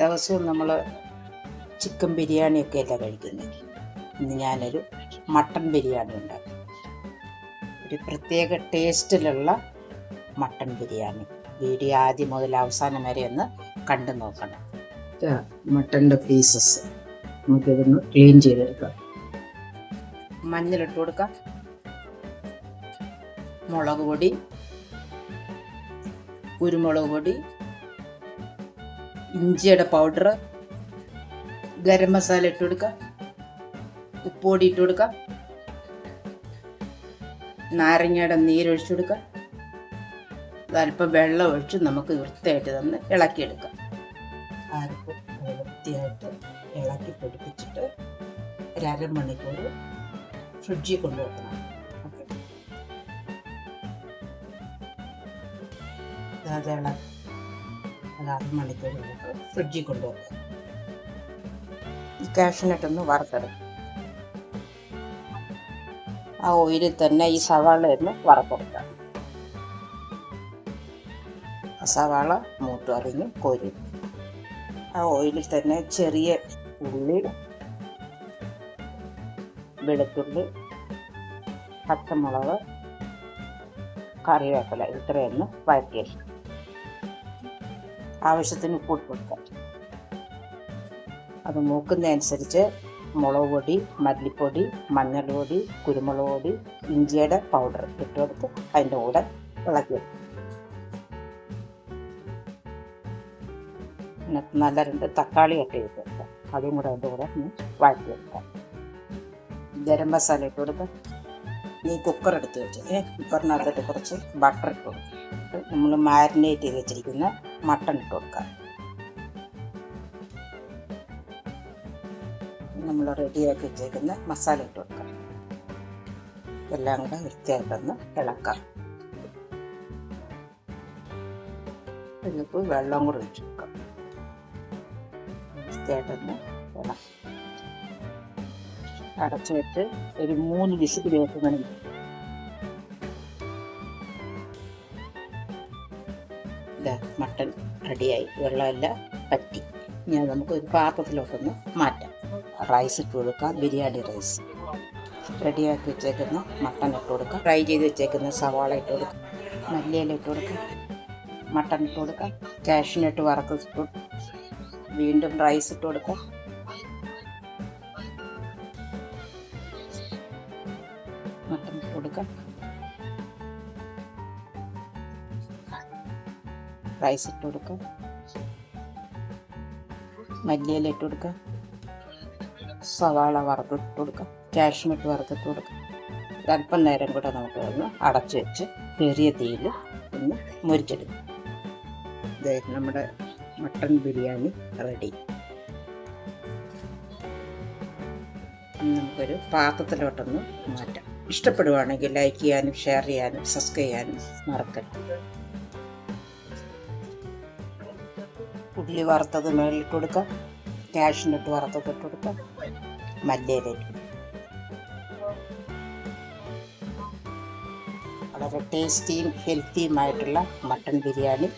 ദിവസവും നമ്മൾ ചിക്കൻ ബിരിയാണിയൊക്കെ അല്ല കഴിക്കുന്നത്. ഇന്ന് ഞാനൊരു മട്ടൺ ബിരിയാണി ഉണ്ടാക്കും. ഒരു പ്രത്യേക ടേസ്റ്റിലുള്ള മട്ടൺ ബിരിയാണി. വീഡിയോ ആദ്യം മുതൽ അവസാനം വരെ ഒന്ന് കണ്ടു നോക്കണം. മട്ടൻ്റെ പീസസ് നമുക്കിതൊന്ന് ക്ലീൻ ചെയ്തെടുക്കാം. മഞ്ഞളിട്ട് കൊടുക്കാം, മുളക് പൊടി, കുരുമുളക് പൊടി, ഇഞ്ചിയുടെ പൗഡർ, ഗരം മസാല ഇട്ട് കൊടുക്കാം, ഉപ്പുപൊടി ഇട്ട് കൊടുക്കാം, നാരങ്ങയുടെ നീരൊഴിച്ചു കൊടുക്കാം. അല്പം വെള്ളം ഒഴിച്ച് നമുക്ക് വൃത്തിയായിട്ട് തന്നെ ഇളക്കിയെടുക്കാം. അരപ്പ് വൃത്തിയായിട്ട് ഇളക്കി പിടിപ്പിച്ചിട്ട് ഒരു അരമണിക്കൂർ ഫ്രിഡ്ജിൽ കൊണ്ടുവെക്കണം. അത് അരമണിക്കൂർ ഫ്രിഡ്ജിൽ കൊണ്ടുവെക്കാം. ഈ കാഷ്നട്ടൊന്ന് വറുത്തെടുക്കും. ആ ഓയിലിൽ തന്നെ ഈ സവാള ഒന്ന് വറുത്തെടുക്കാം. സവാള മൂത്ത് അരിഞ്ഞ് കോരി ആ ഓയിലിൽ തന്നെ ചെറിയ ഉള്ളി, വെളുത്തുള്ളി, പച്ചമുളക്, കറിവേപ്പില ഇത്രയൊന്ന് വഴറ്റിയെടുക്കും. ആവശ്യത്തിന് ഉപ്പിട്ട് കൊടുക്കാം. അത് മൂക്കുന്നതനുസരിച്ച് മുളക് പൊടി, മല്ലിപ്പൊടി, മഞ്ഞൾപ്പൊടി, കുരുമുളക് പൊടി, ഇഞ്ചിയുടെ പൗഡർ ഇട്ടുകൊടുത്ത് അതിൻ്റെ കൂടെ ഇളക്കിയെടുക്കും. നല്ല 2 തക്കാളി കട്ട് ചെയ്ത് കൊടുക്കാം. അതും കൂടെ അതിൻ്റെ കൂടെ വഴറ്റിയെടുക്കാം. ഗരം മസാല ഇട്ട് കൊടുക്കാം. ഈ കുക്കർ എടുത്ത് വെച്ച് കുക്കറിനകത്തിട്ട് കുറച്ച് ബട്ടർ ഇട്ട് കൊടുക്കാം. നമ്മൾ മാരിനേറ്റ് ചെയ്ത് വെച്ചിരിക്കുന്ന മട്ടൺ ഇട്ട് കൊടുക്കാം. നമ്മൾ റെഡിയാക്കി വെച്ചേക്കുന്ന മസാല ഇട്ട് കൊടുക്കാം. എല്ലാം കൂടെ വൃത്തിയായിട്ടൊന്ന് ഇളക്കാം. ഇതിപ്പോൾ വെള്ളം കൂടെ ഒഴിച്ച് കൊടുക്കാം. വൃത്തിയായിട്ടൊന്ന് ഇളക്കാം. അടച്ചു വെച്ച് ഒരു 3 വിസിൽ വെക്കുന്നതിന് മട്ടൺ റെഡിയായി. വെള്ളമെല്ലാം പറ്റി. ഇനി നമുക്ക് ഒരു പാത്രത്തിലോട്ടൊന്ന് മാറ്റാം. റൈസ് ഇട്ട് കൊടുക്കാം. ബിരിയാണി റൈസ് റെഡിയാക്കി വെച്ചേക്കുന്ന മട്ടൺ ഇട്ട് കൊടുക്കാം. ഫ്രൈ ചെയ്ത് വെച്ചേക്കുന്ന സവാള ഇട്ട് കൊടുക്കാം. മല്ലിയില ഇട്ട് കൊടുക്കാം. മട്ടൺ ഇട്ട് കൊടുക്കാം. കാഷ്നട്ട് വറുത്തിട്ട് വീണ്ടും റൈസ് ഇട്ട് കൊടുക്കാം. മട്ടൺ ഇട്ട് കൊടുക്കാം. റൈസ് ഇട്ട് കൊടുക്കാം. മല്ലിയില ഇട്ട് കൊടുക്കാം. സവാള വറുത്തിട്ട് കൊടുക്കാം. കാഷ്നട്ട് വറുത്തിട്ട് കൊടുക്കാം. അല്പം നേരം കൂടെ നമുക്ക് ഒന്ന് അടച്ചു വെച്ച് ചെറിയ തീയിൽ ഒന്ന് മുരിച്ചെടുക്കും. നമ്മുടെ മട്ടൺ ബിരിയാണി റെഡി. നമുക്കൊരു പാത്രത്തിലോട്ടൊന്ന് മാറ്റാം. ഇഷ്ടപ്പെടുവാണെങ്കിൽ ലൈക്ക് ചെയ്യാനും ഷെയർ ചെയ്യാനും സബ്സ്ക്രൈബ് ചെയ്യാനും മറക്കരുത്. ഉള്ളി വറുത്തത് മേളിലിട്ട് കൊടുക്കാം. കാഷ്നട്ട് വറുത്തത് ഇട്ട് കൊടുക്കാം. മല്ലിയില ഇട്ട് വളരെ ടേസ്റ്റിയും ഹെൽത്തിയുമായിട്ടുള്ള മട്ടൺ ബിരിയാണി